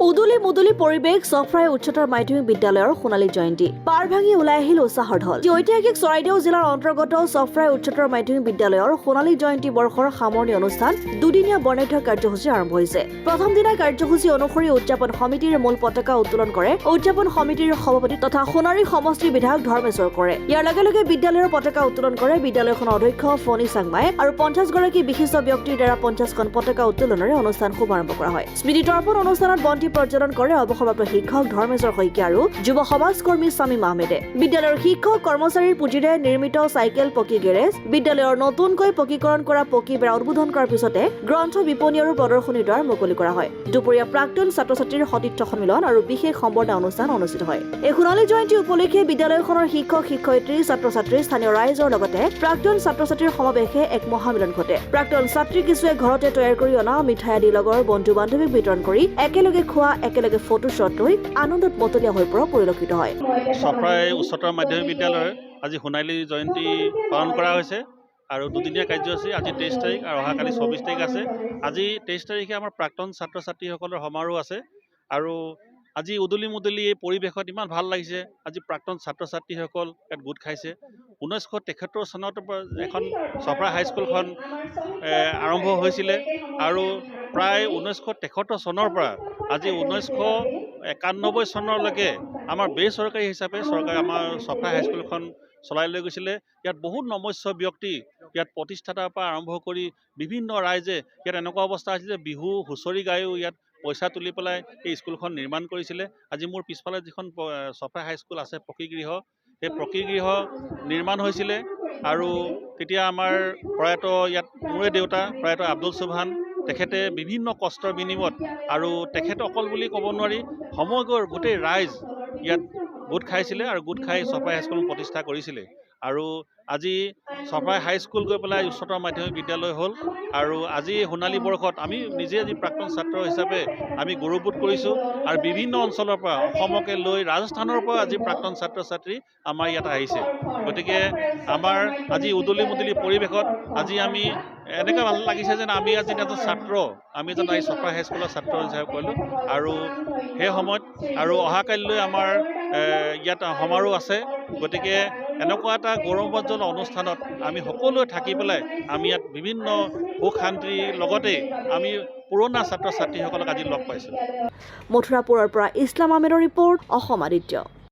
উদুলি মুদুলি পৰিৱেশ চফ্ৰাই উচ্চতৰ মাধ্যমিক বিদ্যালয়ৰ সোণালী জয়ন্তী পাৰ ভাঙি ওলাই আহিল উৎসাহৰ ঢল। ঐতিহাসিক চৰাইদেউ জিলাৰ অন্তৰ্গত চফ্ৰাই উচ্চতৰ মাধ্যমিক বিদ্যালয়ৰ সোণালী জয়ন্তী বৰ্ষৰ সামৰণি অনুষ্ঠান দুদিনীয়া বৰ্ণাঢ্য কাৰ্যসূচী আৰম্ভ হৈছে। প্ৰথম দিনাৰ কাৰ্যসূচী অনুসৰি উদযাপন সমিতিৰ মূল পতাকা উত্তোলন কৰে উদযাপন সমিতিৰ সভাপতি তথা সোণাৰী সমষ্টিৰ বিধায়ক ধৰ্মেশ্বৰ কৰে। ইয়াৰ লগে লগে বিদ্যালয়ৰ পতাকা উত্তোলন কৰে বিদ্যালয়খনৰ অধ্যক্ষ ফণী চাংমাই আৰু 50 গৰাকী বিশিষ্ট ব্যক্তিৰ দ্বাৰা 50খন পতাকা উত্তোলনেৰে অনুষ্ঠান শুভাৰম্ভ কৰা হয়। স্মৃতি তৰ্পণ অনুষ্ঠানত বন্তি প্ৰজ্বলন কৰে অৱসৰপ্ৰাপ্ত শিক্ষক ধৰ্মেশ্বৰ শইকীয়া আৰু যুৱ সমাজকৰ্মী স্বামী আহমেদে। বিদ্যালয়ৰ শিক্ষক কৰ্মচাৰীৰ পুঁজিৰে নিৰ্মিত চাইকেল পকী গেৰেজ, বিদ্যালয়ৰ নতুনকৈ পকীকৰণ কৰা পকী বেৰা উদ্বোধন কৰাৰ পিছতে গ্ৰন্থ বিপণী আৰু প্ৰদৰ্শনী দ্বাৰ মুকলি কৰা হয়। দুপৰীয়া প্ৰাক্তন ছাত্ৰ-ছাত্ৰীৰ সতীৰ্থ সন্মিলন আৰু বিশেষ সম্বৰ্ধনা অনুষ্ঠান অনুষ্ঠিত হয়। এই সোণালী জয়ন্তী উপলক্ষে বিদ্যালয়খনৰ শিক্ষক শিক্ষয়িত্ৰী ছাত্ৰ-ছাত্ৰী স্থানীয় ৰাইজৰ লগতে প্ৰাক্তন ছাত্ৰ-ছাত্ৰীৰ সমাৱেশে এক মহামিলন ঘটে। প্ৰাক্তন ছাত্ৰী কিছুৱে ঘৰতে তৈয়াৰ কৰি অনা মিঠাই আদি লগৰ বন্ধু বান্ধৱীক বিতৰণ কৰি একেলগে খোৱা একেলগে ফটোশ্বট লৈ আনন্দত মতলীয়া হৈ পৰা পৰিলক্ষিত হয়। চফ্ৰাই উচ্চতৰ মাধ্যমিক বিদ্যালয়ৰ আজি সোণালী জয়ন্তী পালন কৰা হৈছে আৰু দুদিনীয়া কাৰ্যসূচী আজি 23 তাৰিখ আৰু অহাকালি 24 তাৰিখ আছে। আজি 23 তাৰিখে আমাৰ প্ৰাক্তন ছাত্ৰ ছাত্ৰীসকলৰ সমাৰোহ আছে আৰু আজি উদুলি মুদুলি এই পৰিৱেশত ইমান ভাল লাগিছে। আজি প্ৰাক্তন ছাত্ৰ ছাত্ৰীসকল ইয়াত গোট খাইছে। 1973 চনত এখন চফ্ৰাই হাইস্কুলখন আৰম্ভ হৈছিলে আৰু প্ৰায় 1973 চনৰ পৰা আজি 1991 চনলৈকে আমাৰ বেচৰকাৰী হিচাপে চৰকাৰে আমাৰ চফ্ৰাই হাইস্কুলখন চলাই লৈ গৈছিলে। ইয়াত বহুত নমস্য ব্যক্তি ইয়াত প্ৰতিষ্ঠাতাৰ পৰা আৰম্ভ কৰি বিভিন্ন ৰাইজে ইয়াত এনেকুৱা অৱস্থা আছিল যে বিহু হুঁচৰি গায়ো ইয়াত পইচা তুলি পেলাই এই স্কুলখন নিৰ্মাণ কৰিছিলে। আজি মোৰ পিছফালে যিখন চফ্ৰাই হাইস্কুল আছে পকীগৃহ, সেই পকীগৃহ নিৰ্মাণ হৈছিলে আৰু তেতিয়া আমাৰ প্ৰয়াত ইয়াত মোৰে দেউতা প্ৰয়াত আব্দুল সুবহান তেখেতে বিভিন্ন কষ্টৰ বিনিময়ত আৰু তেখেত অকল বুলি ক'ব নোৱাৰি সমগ্ৰ গোটেই ৰাইজ ইয়াত গোট খাইছিলে আৰু গোট খাই চফ্ৰাই হাইস্কুল প্ৰতিষ্ঠা কৰিছিলে। আৰু আজি চফ্ৰাই হাইস্কুল গৈ পেলাই উচ্চতৰ মাধ্যমিক বিদ্যালয় হ'ল আৰু আজি সোণালী বৰ্ষত আমি নিজে আজি প্ৰাক্তন ছাত্ৰ হিচাপে আমি গৌৰৱবোধ কৰিছোঁ আৰু বিভিন্ন অঞ্চলৰ পৰা অসমকে লৈ ৰাজস্থানৰ পৰা আজি প্ৰাক্তন ছাত্ৰ ছাত্ৰী আমাৰ ইয়াত আহিছে। গতিকে আমাৰ আজি উদুলি মুদুলি পৰিৱেশত আজি আমি এনেকৈ ভাল লাগিছে যেন আমি আজি এজন ছাত্ৰ, আমি এজন এই চফ্ৰাই হাইস্কুলৰ ছাত্ৰ হিচাপে কৰিলোঁ আৰু সেই সময়ত আৰু অহাকালিলৈ আমাৰ ইয়াত সমাৰোহ আছে। গতিকে এনেকুৱা এটা গৌৰৱোজ্জ্বল অনুষ্ঠানত আমি সকলোৱে থাকি পেলাই আমি ইয়াত বিভিন্ন সুখ শান্তিৰ লগতে আমি পুৰণা ছাত্ৰ ছাত্ৰীসকলক আজি লগ পাইছোঁ। মথুৰাপুৰৰ পৰা ইছলাম আহমেদৰ ৰিপৰ্ট, অসম আদিত্য।